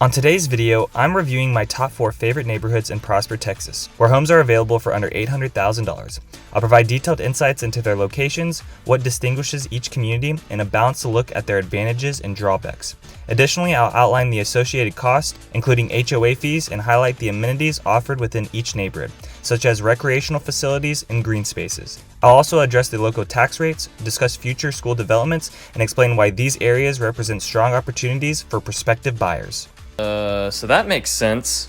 On today's video, I'm reviewing my top 4 favorite neighborhoods in Prosper, Texas, where homes are available for under $800,000. I'll provide detailed insights into their locations, what distinguishes each community, and a balanced look at their advantages and drawbacks. Additionally, I'll outline the associated costs, including HOA fees, and highlight the amenities offered within each neighborhood, such as recreational facilities and green spaces. I'll also address the local tax rates, discuss future school developments, and explain why these areas represent strong opportunities for prospective buyers. So that makes sense.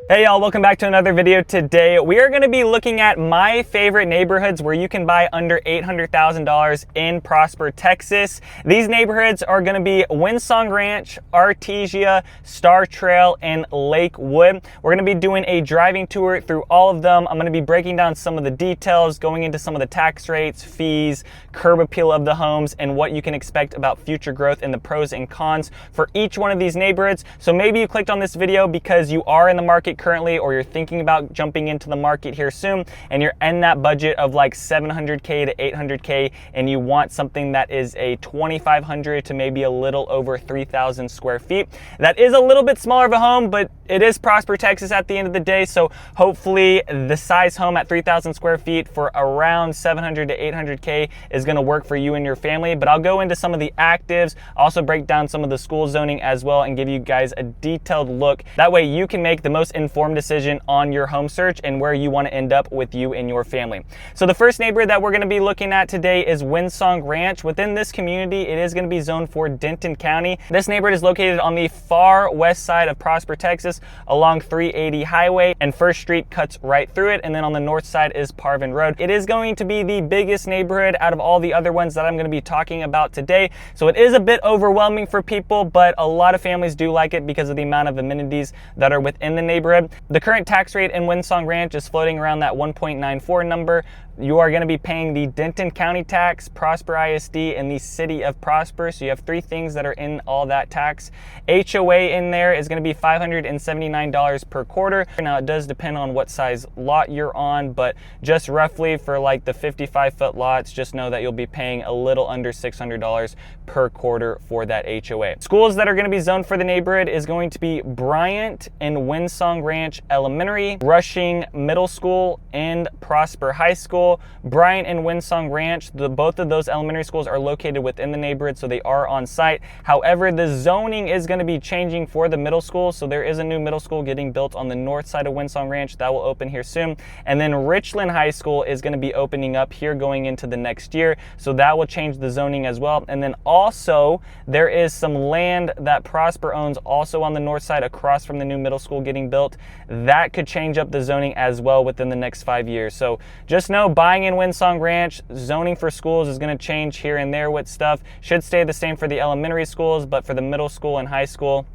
Hey y'all, welcome back to another video. Today we are going to be looking at my favorite neighborhoods where you can buy under $800,000 in Prosper, Texas. These neighborhoods are going to be Windsong Ranch, Artesia, Star Trail, and Lakewood. We're going to be doing a driving tour through all of them. I'm going to be breaking down some of the details, going into some of the tax rates, fees, curb appeal of the homes, and what you can expect about future growth and the pros and cons for each one of these neighborhoods. So maybe you clicked on this video because you are in the market currently, or you're thinking about jumping into the market here soon, and you're in that budget of like $700K to $800K, and you want something that is a 2,500 to maybe a little over 3,000 square feet. That is a little bit smaller of a home, but it is Prosper, Texas at the end of the day. So hopefully the size home at 3,000 square feet for around 700 to 800K is going to work for you and your family. But I'll go into some of the actives, also break down some of the school zoning as well, and give you guys a detailed look. That way you can make the most informed decision on your home search and where you want to end up with you and your family. So the first neighborhood that we're going to be looking at today is Windsong Ranch. Within this community, it is going to be zoned for Denton County. This neighborhood is located on the far west side of Prosper, Texas, along 380 highway, and First Street cuts right through it, and then on the north side is Parvin Road. It is going to be the biggest neighborhood out of all the other ones that I'm going to be talking about today. So it is a bit overwhelming for people, but a lot of families do like it because of the amount of amenities that are within the neighborhood. The current tax rate in Windsong Ranch is floating around that 1.94 number. You are going to be paying the Denton County tax, Prosper ISD, and the City of Prosper. So you have 3 things that are in all that tax. HOA in there is going to be $579 per quarter. Now it does depend on what size lot you're on, but just roughly for like the 55-foot lots, just know that you'll be paying a little under $600 per quarter for that HOA. Schools that are going to be zoned for the neighborhood is going to be Bryant and Windsong Ranch Elementary, Rushing Middle School, and Prosper High School. Bryant and Windsong Ranch, both of those elementary schools are located within the neighborhood, so they are on site. However, the zoning is going to be changing for the middle school, so there is a new middle school getting built on the north side of Windsong Ranch that will open here soon. And then Richland High School is going to be opening up here going into the next year, so that will change the zoning as well. And then also there is some land that Prosper owns also on the north side across from the new middle school getting built. That could change up the zoning as well within the next 5 years. So just know, buying in Windsong Ranch, zoning for schools is going to change here and there with stuff. Should stay the same for the elementary schools, but for the middle school and high school,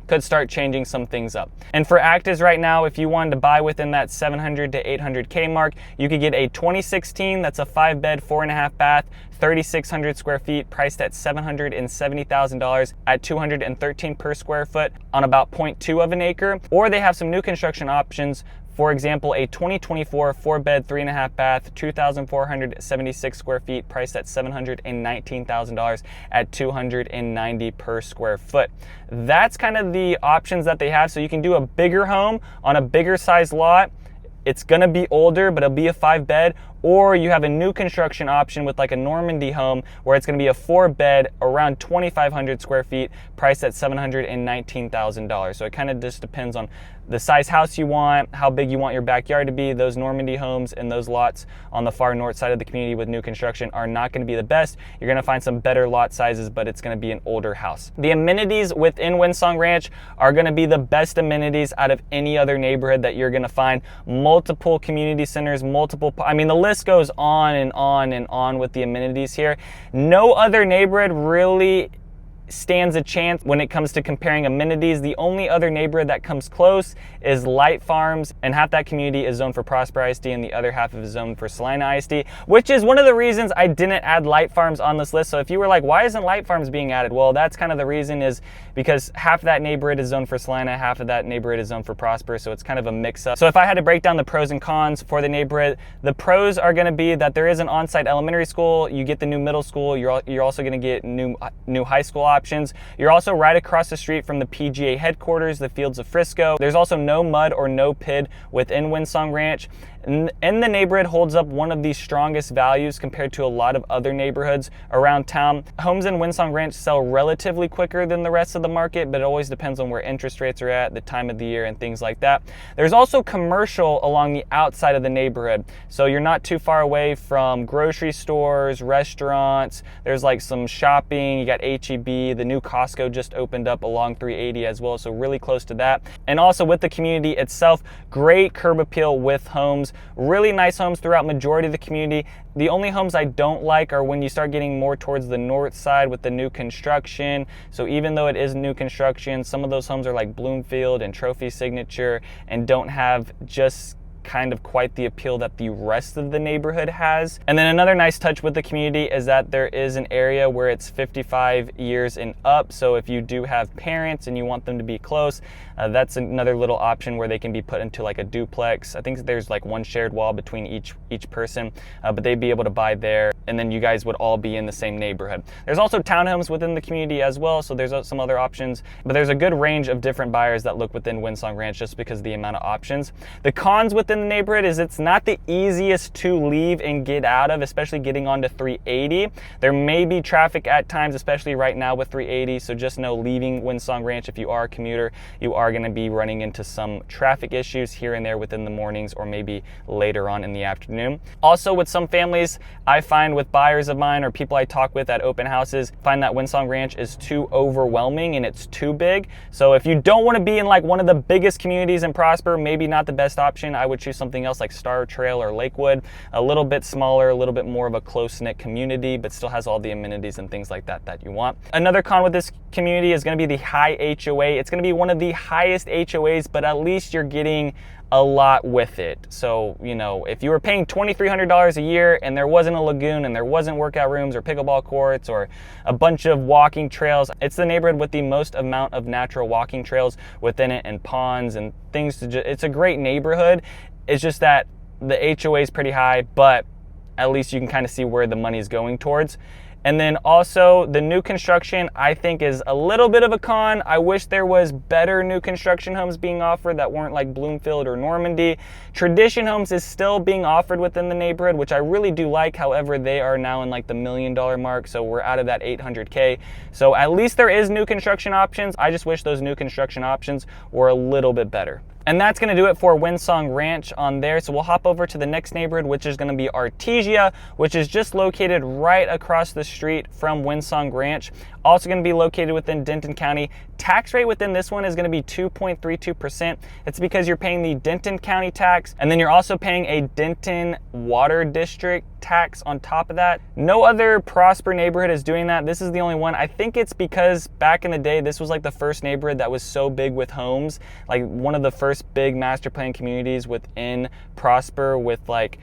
could start changing some things up. And for actives right now, if you wanted to buy within that 700 to 800K mark, you could get a 2016, that's a 5-bed, 4.5 bath, 3,600 square feet, priced at $770,000 at $213 per square foot on about 0.2 of an acre. Or they have some new construction options. For example, a 2024 4-bed, 3.5 bath, 2,476 square feet, priced at $719,000 at $290 per square foot. That's kind of the options that they have. So you can do a bigger home on a bigger size lot. It's gonna be older, but it'll be a 5-bed, or you have a new construction option with like a Normandy home where it's gonna be a 4-bed, around 2,500 square feet, priced at $719,000. So it kind of just depends on the size house you want, how big you want your backyard to be. Those Normandy homes and those lots on the far north side of the community with new construction are not going to be the best. You're going to find some better lot sizes, but it's going to be an older house. The amenities within Windsong Ranch are going to be the best amenities out of any other neighborhood that you're going to find. Multiple community centers, I mean, the list goes on and on and on with the amenities here. No other neighborhood really stands a chance when it comes to comparing amenities. The only other neighborhood that comes close is Light Farms, and half that community is zoned for Prosper ISD and the other half is zoned for Salina ISD, which is one of the reasons I didn't add Light Farms on this list. So if you were like, why isn't Light Farms being added? Well, that's kind of the reason, is because half of that neighborhood is zoned for Salina, half of that neighborhood is zoned for Prosper, so it's kind of a mix-up. So if I had to break down the pros and cons for the neighborhood, the pros are going to be that there is an on-site elementary school, you get the new middle school, you're also going to get new high school options. You're also right across the street from the PGA headquarters, the Fields of Frisco. There's also no mud or no PID within Windsong Ranch. And the neighborhood holds up one of the strongest values compared to a lot of other neighborhoods around town. Homes in Windsong Ranch sell relatively quicker than the rest of the market, but it always depends on where interest rates are at, the time of the year, and things like that. There's also commercial along the outside of the neighborhood, so you're not too far away from grocery stores, restaurants. There's like some shopping. You got H-E-B. The new Costco just opened up along 380 as well, so really close to that. And also with the community itself, great curb appeal with homes. Really nice homes throughout majority of the community. The only homes I don't like are when you start getting more towards the north side with the new construction. So even though it is new construction, some of those homes are like Bloomfield and Trophy Signature and don't have just kind of quite the appeal that the rest of the neighborhood has. And then another nice touch with the community is that there is an area where it's 55 years and up. So if you do have parents and you want them to be close, that's another little option where they can be put into like a duplex. I think there's like one shared wall between each person, but they'd be able to buy there, and then you guys would all be in the same neighborhood. There's also townhomes within the community as well, so there's some other options, but there's a good range of different buyers that look within Windsong Ranch just because of the amount of options. The cons within the neighborhood is it's not the easiest to leave and get out of, especially getting onto 380. There may be traffic at times, especially right now with 380, so just know leaving Windsong Ranch, if you are a commuter, you are going to be running into some traffic issues here and there within the mornings or maybe later on in the afternoon. Also with some families, I find with buyers of mine or people I talk with at open houses, find that Windsong Ranch is too overwhelming and it's too big. So if you don't want to be in like one of the biggest communities in Prosper, maybe not the best option. I would choose something else like Star Trail or Lakewood, a little bit smaller, a little bit more of a close-knit community, but still has all the amenities and things like that that you want. Another con with this community is going to be the high HOA. It's going to be one of the highest HOAs, but at least you're getting a lot with it. So, you know, if you were paying $2,300 a year and there wasn't a lagoon and there wasn't workout rooms or pickleball courts or a bunch of walking trails, it's the neighborhood with the most amount of natural walking trails within it and ponds and things to it's a great neighborhood. It's just that the HOA is pretty high, but at least you can kind of see where the money is going towards. And then also the new construction, I think, is a little bit of a con. I wish there was better new construction homes being offered that weren't like Bloomfield or Normandy. Tradition homes is still being offered within the neighborhood, which I really do like. However, they are now in like the $1 million mark, so we're out of that 800K. So at least there is new construction options. I just wish those new construction options were a little bit better. And that's going to do it for Windsong Ranch on there. So we'll hop over to the next neighborhood, which is going to be Artesia, which is just located right across the street from Windsong Ranch. Also going to be located within Denton County. Tax rate within this one is going to be 2.32%. It's because you're paying the Denton County tax, and then you're also paying a Denton Water District tax on top of that. No other Prosper neighborhood is doing that. This is the only one. I think it's because back in the day, this was like the first neighborhood that was so big with homes, like one of the first big master plan communities within Prosper with like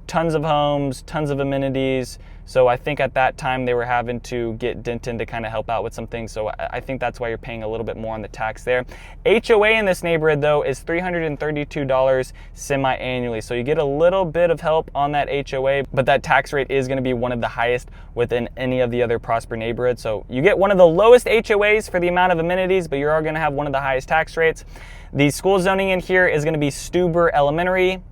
tons of homes, tons of amenities. So I think at that time they were having to get Denton to kind of help out with some things. So I think that's why you're paying a little bit more on the tax there. HOA in this neighborhood though is $332 semi-annually. So you get a little bit of help on that HOA, but that tax rate is going to be one of the highest within any of the other Prosper neighborhoods. So you get one of the lowest HOAs for the amount of amenities, but you're going to have one of the highest tax rates. The school zoning in here is going to be Stuber Elementary,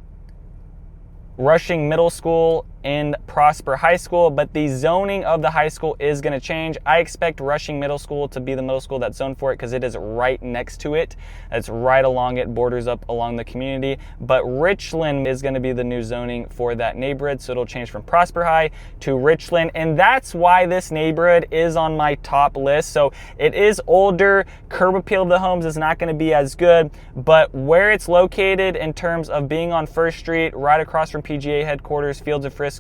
Rushing Middle School, and Prosper High School, but the zoning of the high school is going to change. I expect Rushing Middle School to be the middle school that's zoned for it because it is right next to it. It's right along it, borders up along the community, but Richland is going to be the new zoning for that neighborhood, so it'll change from Prosper High to Richland, and that's why this neighborhood is on my top list. So it is older, curb appeal of the homes is not going to be as good, but where it's located in terms of being on First Street, right across from PGA headquarters, Fields of Frisco,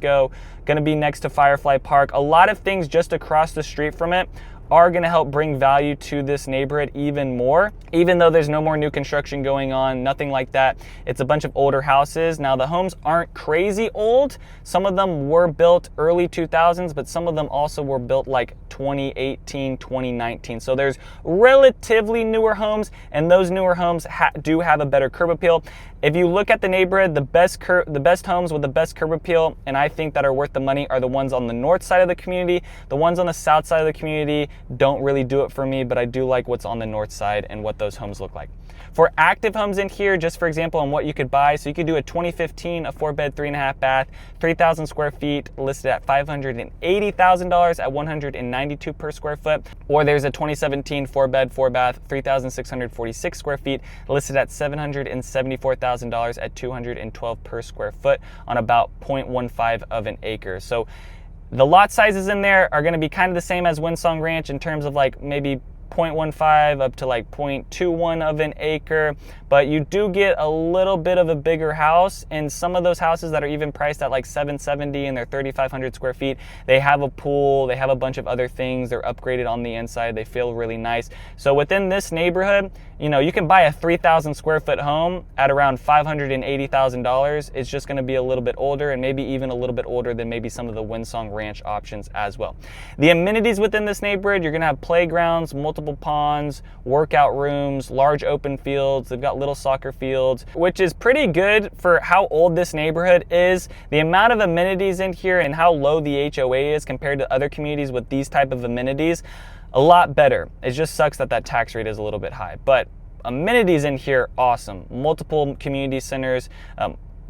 going to be next to Firefly Park. A lot of things just across the street from it are going to help bring value to this neighborhood even more, even though there's no more new construction going on, nothing like that. It's a bunch of older houses. Now the homes aren't crazy old. Some of them were built early 2000s, but some of them also were built like 2018, 2019. So there's relatively newer homes, and those newer homes do have a better curb appeal. If you look at the neighborhood, the best homes with the best curb appeal, and I think that are worth the money, are the ones on the north side of the community. The ones on the south side of the community don't really do it for me, but I do like what's on the north side and what those homes look like. For active homes in here, just for example, on what you could buy, so you could do a 2015, a 4-bed, 3.5 bath, 3,000 square feet, listed at $580,000 at $192 per square foot. Or there's a 2017 4-bed, 4-bath, 3,646 square feet, listed at $774,000 at $212 per square foot on about 0.15 of an acre. So the lot sizes in there are going to be kind of the same as Windsong Ranch in terms of like maybe 0.15 up to like 0.21 of an acre, but you do get a little bit of a bigger house. And some of those houses that are even priced at like $770 and they're 3,500 square feet, they have a pool, they have a bunch of other things, they're upgraded on the inside, they feel really nice. So within this neighborhood, you know, you can buy a 3,000 square foot home at around $580,000. It's just going to be a little bit older, and maybe even a little bit older than maybe some of the Windsong Ranch options as well. The amenities within this neighborhood, you're going to have playgrounds, multiple ponds, workout rooms, large open fields. They've got little soccer fields, which is pretty good for how old this neighborhood is. The amount of amenities in here and how low the HOA is compared to other communities with these type of amenities, a lot better. It just sucks that that tax rate is a little bit high, but amenities in here, awesome. Multiple community centers.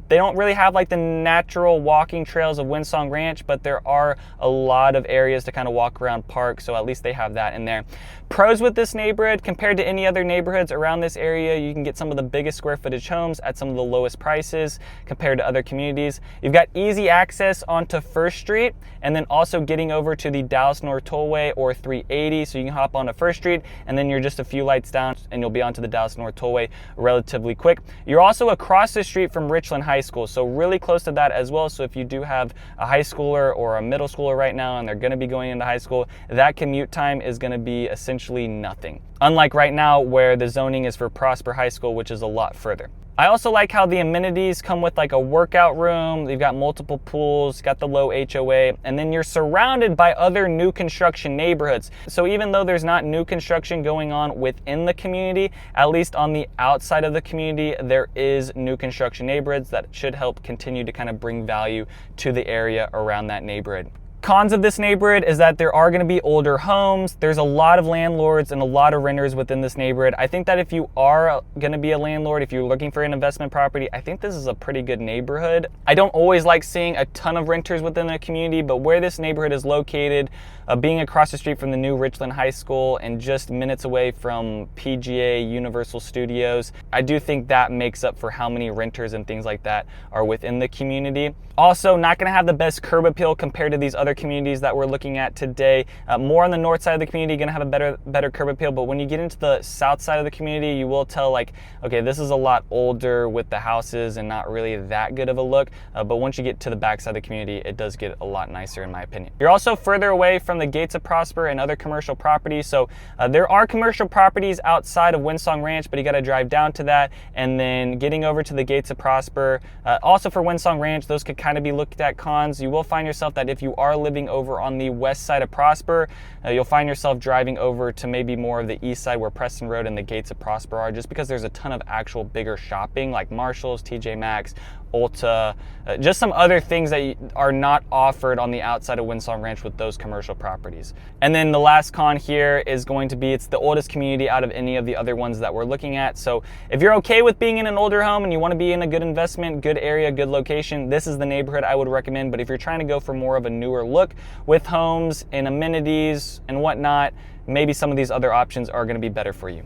They don't really have like the natural walking trails of Windsong Ranch, but there are a lot of areas to kind of walk around park, so at least they have that in there. Pros with this neighborhood, compared to any other neighborhoods around this area, you can get some of the biggest square footage homes at some of the lowest prices compared to other communities. You've got easy access onto First Street, and then also getting over to the Dallas North Tollway or 380, so you can hop onto First Street, and then you're just a few lights down and you'll be onto the Dallas North Tollway relatively quick. You're also across the street from Richland High School, so really close to that as well. So if you do have a high schooler or a middle schooler right now and they're going to be going into high school, that commute time is going to be essentially nothing. Unlike right now where the zoning is for Prosper High School, which is a lot further. I also like how the amenities come with like a workout room, you've got multiple pools, got the low HOA, and then you're surrounded by other new construction neighborhoods. So even though there's not new construction going on within the community, at least on the outside of the community, there is new construction neighborhoods that should help continue to kind of bring value to the area around that neighborhood. Cons of this neighborhood is that there are going to be older homes. There's a lot of landlords and a lot of renters within this neighborhood. I think that if you are going to be a landlord, if you're looking for an investment property, I think this is a pretty good neighborhood. I don't always like seeing a ton of renters within the community, but where this neighborhood is located, being across the street from the new Richland High School and just minutes away from PGA Universal Studios, I do think that makes up for how many renters and things like that are within the community. Also, not going to have the best curb appeal compared to these other communities that we're looking at today. More on the north side of the community, going to have a better curb appeal, but when you get into the south side of the community, you will tell like, okay, this is a lot older with the houses and not really that good of a look, but once you get to the back side of the community, it does get a lot nicer in my opinion. You're also further away from the gates of Prosper and other commercial properties, so there are commercial properties outside of Windsong Ranch, but you got to drive down to that, and then getting over to the gates of Prosper. Also for Windsong Ranch, those could kind of be looked at cons. You will find yourself that if you are living over on the west side of Prosper, you'll find yourself driving over to maybe more of the east side where Preston Road and the gates of Prosper are, just because there's a ton of actual bigger shopping like Marshalls, TJ Maxx, Ulta, just some other things that are not offered on the outside of Windsong Ranch with those commercial properties. And then the last con here is going to be, it's the oldest community out of any of the other ones that we're looking at. So if you're okay with being in an older home and you want to be in a good investment, good area, good location, this is the neighborhood I would recommend. But if you're trying to go for more of a newer look with homes and amenities and whatnot, maybe some of these other options are going to be better for you.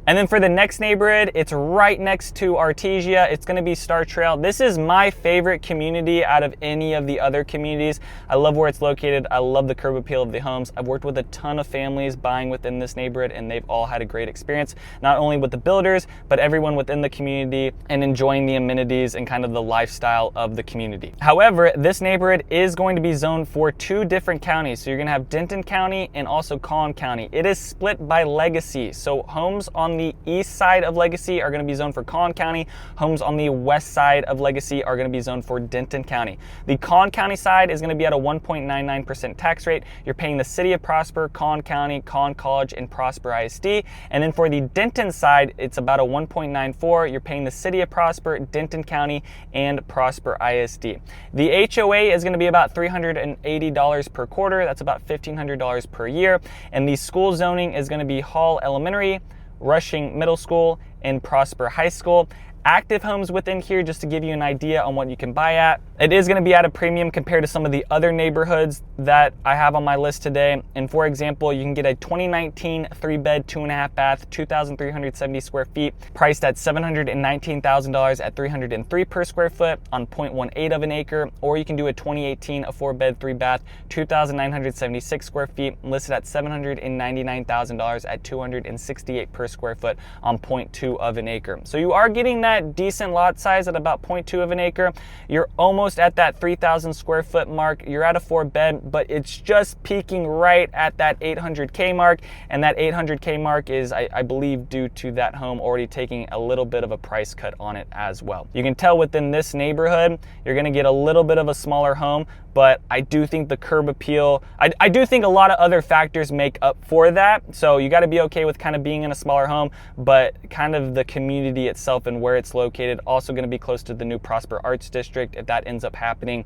And then for the next neighborhood, it's right next to Artesia. It's going to be Star Trail. This is my favorite community out of any of the other communities. I love where it's located. I love the curb appeal of the homes. I've worked with a ton of families buying within this neighborhood, and they've all had a great experience, not only with the builders, but everyone within the community, and enjoying the amenities and kind of the lifestyle of the community. However, this neighborhood is going to be zoned for 2 different counties. So you're going to have Denton County and also Collin County. It is split by legacy. So homes on the east side of Legacy are going to be zoned for Collin County. Homes on the west side of Legacy are going to be zoned for Denton County. The Collin County side is going to be at a 1.99% tax rate. You're paying the City of Prosper, Collin County, Collin College, and Prosper ISD. And then for the Denton side, it's about a 1.94. You're paying the City of Prosper, Denton County, and Prosper ISD. The HOA is going to be about $380 per quarter. That's about $1,500 per year. And the school zoning is going to be Hall Elementary, Rushing Middle School, and Prosper High School. Active homes within here, just to give you an idea on what you can buy at. It is going to be at a premium compared to some of the other neighborhoods that I have on my list today. And for example, you can get a 2019 3-bed, 2.5 bath, 2,370 square feet, priced at $719,000 at $303 per square foot on 0.18 of an acre. Or you can do a 2018 a 4-bed, 3-bath, 2,976 square feet, listed at $799,000 at $268 per square foot on 0.2 of an acre. So you are getting that decent lot size at about 0.2 of an acre. You're almost at that 3,000 square foot mark. You're at a 4-bed, but it's just peaking right at that 800K mark. And that 800K mark is, I believe, due to that home already taking a little bit of a price cut on it as well. You can tell within this neighborhood, you're gonna get a little bit of a smaller home, but I do think the curb appeal, I do think a lot of other factors make up for that. So you gotta be okay with kind of being in a smaller home, but kind of the community itself and where it's located, also gonna be close to the new Prosper Arts District if that ends up happening.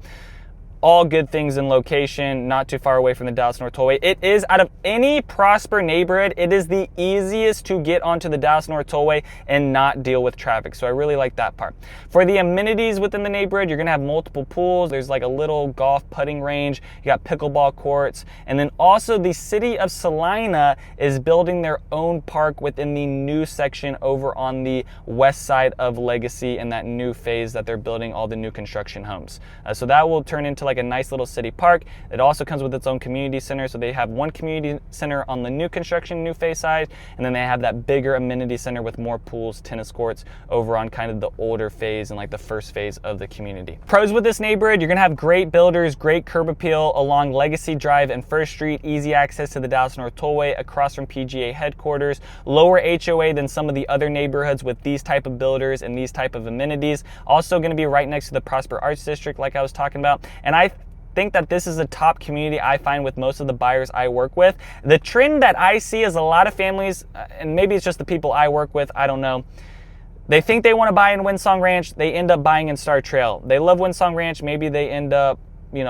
All good things in location, not too far away from the Dallas North Tollway. It is, out of any Prosper neighborhood, it is the easiest to get onto the Dallas North Tollway and not deal with traffic. So I really like that part. For the amenities within the neighborhood, you're gonna have multiple pools. There's like a little golf putting range. You got pickleball courts. And then also the city of Salina is building their own park within the new section over on the west side of Legacy in that new phase that they're building all the new construction homes. So that will turn into like a nice little city park. It also comes with its own community center. So they have one community center on the new construction, new phase side, and then they have that bigger amenity center with more pools, tennis courts over on kind of the older phase and like the first phase of the community. Pros with this neighborhood, you're gonna have great builders, great curb appeal along Legacy Drive and First Street, easy access to the Dallas North Tollway across from PGA headquarters, lower HOA than some of the other neighborhoods with these type of builders and these type of amenities. Also gonna be right next to the Prosper Arts District like I was talking about. And I think that this is a top community I find with most of the buyers I work with. The trend that I see is a lot of families, and maybe it's just the people I work with, I don't know, they think they want to buy in Windsong Ranch, they end up buying in Star Trail. They love Windsong Ranch, maybe they end up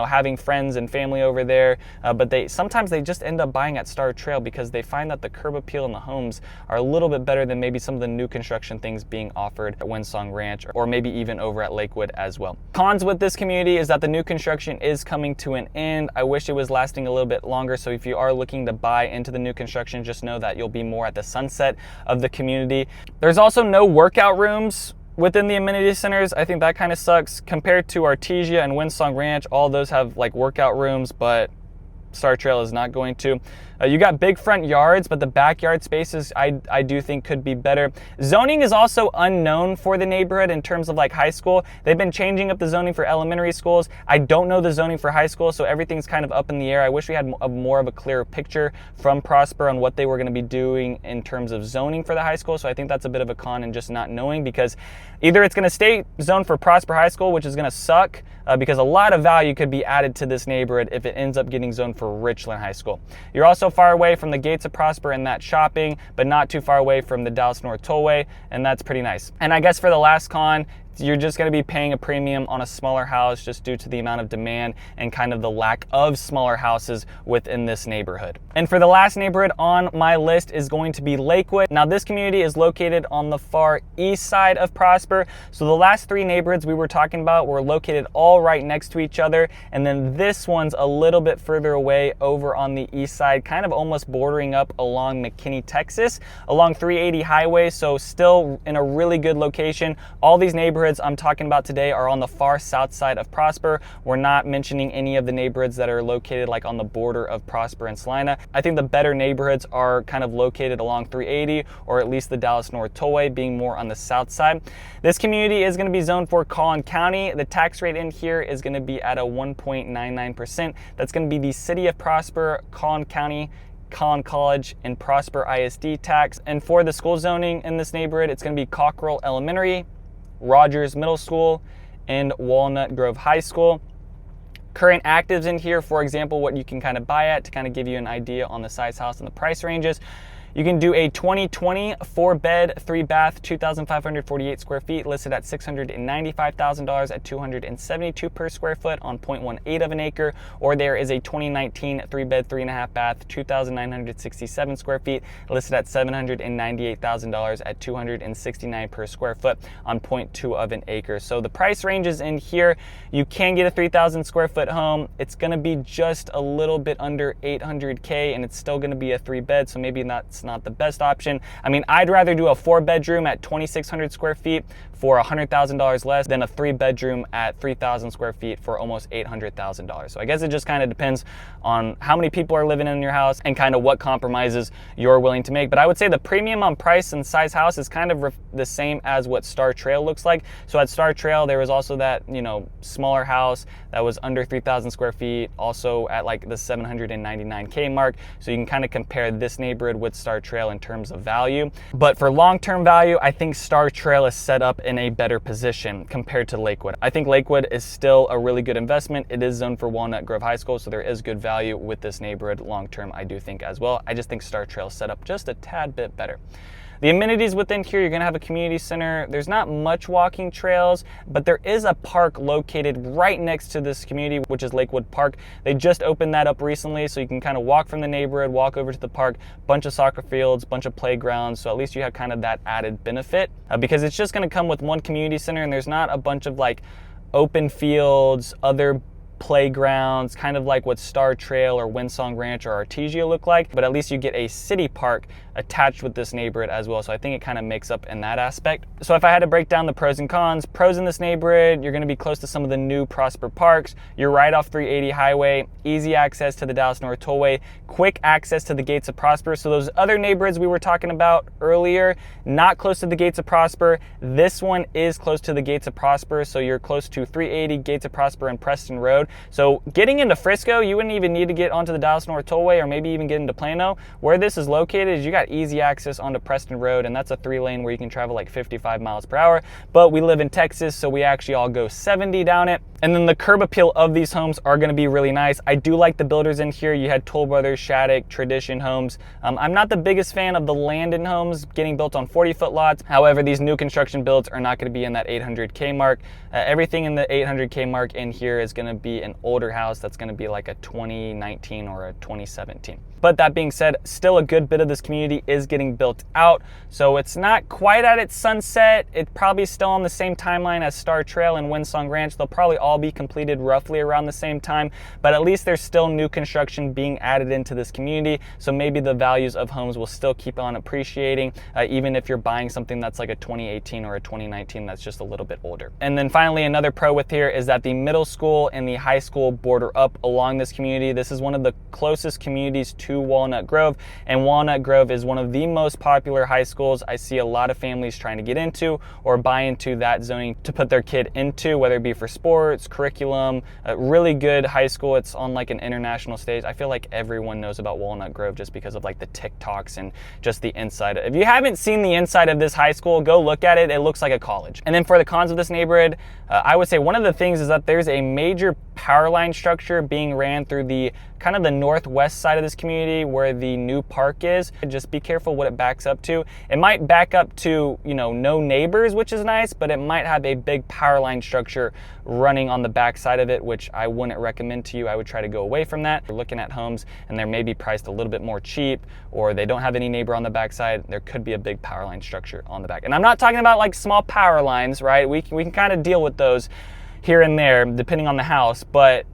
having friends and family over there, but sometimes they just end up buying at Star Trail because they find that the curb appeal in the homes are a little bit better than maybe some of the new construction things being offered at Windsong Ranch or maybe even over at Lakewood as well. Cons with this community is that the new construction is coming to an end. I wish it was lasting a little bit longer, so if you are looking to buy into the new construction, just know that you'll be more at the sunset of the community. There's also no workout rooms within the amenity centers. I think that kind of sucks compared to Artesia and Windsong Ranch. All those have like workout rooms, but Star Trail is not going to. You got big front yards, but the backyard spaces I do think could be better. Zoning is also unknown for the neighborhood in terms of like high school. They've been changing up the zoning for elementary schools. I don't know the zoning for high school, so everything's kind of up in the air. I wish we had more of a clearer picture from Prosper on what they were going to be doing in terms of zoning for the high school. So I think that's a bit of a con in just not knowing, because either it's going to stay zoned for Prosper High School, which is going to suck because a lot of value could be added to this neighborhood if it ends up getting zoned for Richland High School. You're also far away from the gates of Prosper and that shopping, but not too far away from the Dallas North Tollway, and that's pretty nice. And I guess for the last con, you're just going to be paying a premium on a smaller house just due to the amount of demand and kind of the lack of smaller houses within this neighborhood. And for the last neighborhood on my list is going to be Lakewood. Now this community is located on the far east side of Prosper. So the last three neighborhoods we were talking about were located all right next to each other. And then this one's a little bit further away over on the east side, kind of almost bordering up along McKinney, Texas, along 380 highway. So still in a really good location. All these neighborhoods I'm talking about today are on the far south side of Prosper. We're not mentioning any of the neighborhoods that are located like on the border of Prosper and Salina. I think the better neighborhoods are kind of located along 380 or at least the Dallas North Tollway, being more on the south side. This community is going to be zoned for Collin County. The tax rate in here is going to be at a 1.99%. That's going to be the City of Prosper, Collin County, Collin College and Prosper ISD tax. And for the school zoning in this neighborhood, it's going to be Cockrell Elementary, Rogers Middle School, and Walnut Grove High School. Current actives in here, for example, what you can kind of buy at to kind of give you an idea on the size house and the price ranges. You can do a 2020 4-bed, 3-bath, 2,548 square feet, listed at $695,000 at $272 per square foot on 0.18 of an acre. Or there is a 2019 3-bed, 3.5-bath, 2,967 square feet, listed at $798,000 at $269 per square foot on 0.2 of an acre. So the price ranges in here. You can get a 3,000 square foot home. It's going to be just a little bit under $800K, and it's still going to be a 3-bed, so maybe that's not the best option. I mean, I'd rather do a 4-bedroom at 2,600 square feet for $100,000 less than a 3-bedroom at 3,000 square feet for almost $800,000. So I guess it just kind of depends on how many people are living in your house and kind of what compromises you're willing to make. But I would say the premium on price and size house is kind of the same as what Star Trail looks like. So at Star Trail, there was also that, you know, smaller house that was under 3,000 square feet, also at like the $799K mark. So you can kind of compare this neighborhood with Star Trail in terms of value. But for long-term value, I think Star Trail is set up in a better position compared to Lakewood. I think Lakewood is still a really good investment. It is zoned for Walnut Grove High School, so there is good value with this neighborhood long-term, I do think as well. I just think Star Trail is set up just a tad bit better. The amenities within here, you're gonna have a community center. There's not much walking trails, but there is a park located right next to this community, which is Lakewood Park. They just opened that up recently, so you can kind of walk from the neighborhood, walk over to the park, bunch of soccer fields, bunch of playgrounds, so at least you have kind of that added benefit because it's just gonna come with one community center, and there's not a bunch of like open fields, other playgrounds, kind of like what Star Trail or Windsong Ranch or Artesia look like, but at least you get a city park attached with this neighborhood as well. So I think it kind of makes up in that aspect. So if I had to break down the pros and cons, pros in this neighborhood, you're going to be close to some of the new Prosper parks. You're right off 380 highway, easy access to the Dallas North Tollway, quick access to the gates of Prosper. So those other neighborhoods we were talking about earlier, not close to the gates of Prosper. This one is close to the gates of Prosper. So you're close to 380, gates of Prosper, and Preston Road. So getting into Frisco, you wouldn't even need to get onto the Dallas North Tollway or maybe even get into Plano. Where this is located is you got easy access onto Preston Road, and that's a 3-lane where you can travel like 55 miles per hour. But we live in Texas, so we actually all go 70 down it. And then the curb appeal of these homes are going to be really nice. I do like the builders in here. You had Toll Brothers, Shattuck, Tradition Homes. I'm not the biggest fan of the Landon homes getting built on 40-foot lots. However, these new construction builds are not going to be in that 800K mark. Everything in the 800K mark in here is going to be an older house that's going to be like a 2019 or a 2017. But that being said, still a good bit of this community is getting built out. So it's not quite at its sunset. It's probably still on the same timeline as Star Trail and Windsong Ranch. They'll probably all be completed roughly around the same time, but at least there's still new construction being added into this community. So maybe the values of homes will still keep on appreciating, even if you're buying something that's like a 2018 or a 2019 that's just a little bit older. And then finally, another pro with here is that the middle school and the high school border up along this community. This is one of the closest communities to Walnut Grove, and Walnut Grove is one of the most popular high schools. I see a lot of families trying to get into or buy into that zoning to put their kid into, whether it be for sports, curriculum, a really good high school. It's on like an international stage. I feel like everyone knows about Walnut Grove just because of like the TikToks and just the inside. If you haven't seen the inside of this high school, go look at it. It looks like a college. And then for the cons of this neighborhood, I would say one of the things is that there's a major power line structure being ran through the kind of the northwest side of this community where the new park is. Just be careful what it backs up to. It might back up to, you know, no neighbors, which is nice, but it might have a big power line structure running on the back side of it, which I wouldn't recommend to you. I would try to go away from that. We're looking at homes and they're maybe priced a little bit more cheap, or they don't have any neighbor on the back side. There could be a big power line structure on the back. And I'm not talking about like small power lines, right? We can kind of deal with those here and there depending on the house, but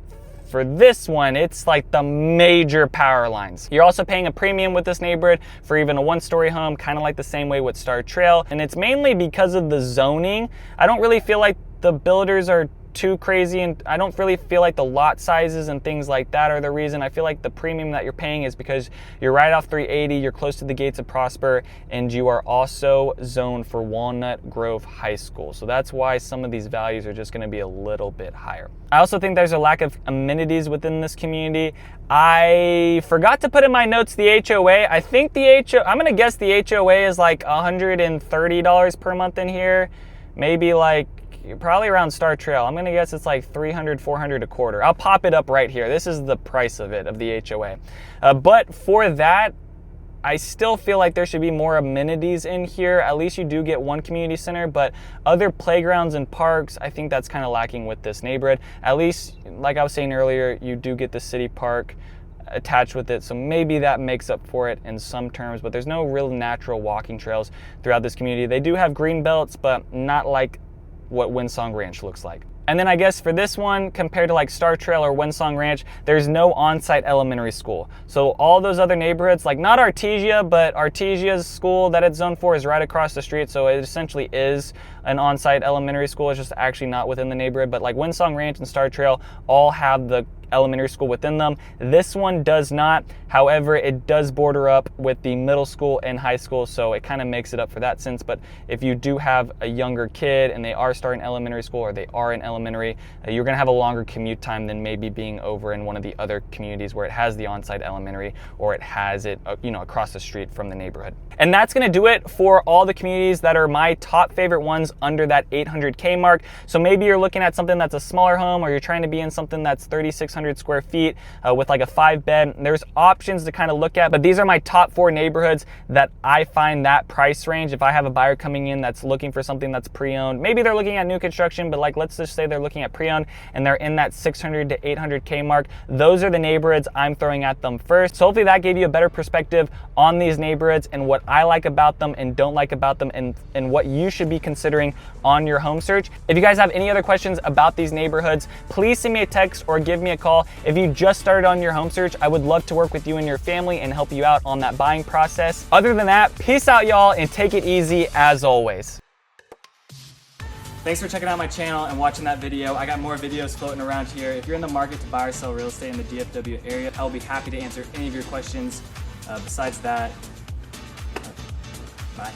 for this one, it's like the major power lines. You're also paying a premium with this neighborhood for even a one-story home, kind of like the same way with Star Trail. And it's mainly because of the zoning. I don't really feel like the builders are too crazy, and I don't really feel like the lot sizes and things like that are the reason. I feel like the premium that you're paying is because you're right off 380, you're close to the gates of Prosper, and you are also zoned for Walnut Grove High School. So that's why some of these values are just going to be a little bit higher. I also think there's a lack of amenities within this community. I forgot to put in my notes the HOA. I think I'm going to guess the HOA is like $130 per month in here. Maybe like probably around Star Trail. I'm gonna guess it's like $300, $400 a quarter. I'll pop it up right here. This is the price of it, of the HOA. But for that, I still feel like there should be more amenities in here. At least you do get one community center, but other playgrounds and parks, I think that's kind of lacking with this neighborhood. At least, like I was saying earlier, you do get the city park attached with it, so maybe that makes up for it in some terms, but there's no real natural walking trails throughout this community. They do have green belts, but not like what Windsong Ranch looks like. And then I guess for this one, compared to like Star Trail or Windsong Ranch, there's no on-site elementary school. So all those other neighborhoods, like not Artesia, but Artesia's school that it's zoned for is right across the street. So it essentially is an on-site elementary school. It's just actually not within the neighborhood. But like Windsong Ranch and Star Trail all have the elementary school within them. This one does not. However, it does border up with the middle school and high school, so it kind of makes it up for that sense. But if you do have a younger kid and they are starting elementary school, or they are in elementary, you're gonna have a longer commute time than maybe being over in one of the other communities where it has the on-site elementary, or it has it across the street from the neighborhood. And that's gonna do it for all the communities that are my top favorite ones under that 800K mark. So maybe you're looking at something that's a smaller home, or you're trying to be in something that's 3,600 square feet with like a 5-bed. There's options to kind of look at, but these are my top 4 neighborhoods that I find that price range. If I have a buyer coming in that's looking for something that's pre-owned, maybe they're looking at new construction, but like let's just say they're looking at pre-owned and they're in that 600 to 800K mark, those are the neighborhoods I'm throwing at them first. So hopefully that gave you a better perspective on these neighborhoods and what I like about them and don't like about them, and what you should be considering on your home search. If you guys have any other questions about these neighborhoods, please send me a text or give me a call. If you just started on your home search, I would love to work with you and your family and help you out on that buying process. Other than that, peace out y'all, and take it easy as always. Thanks for checking out my channel and watching that video. I got more videos floating around here. If you're in the market to buy or sell real estate in the DFW area, I'll be happy to answer any of your questions. Besides that, bye.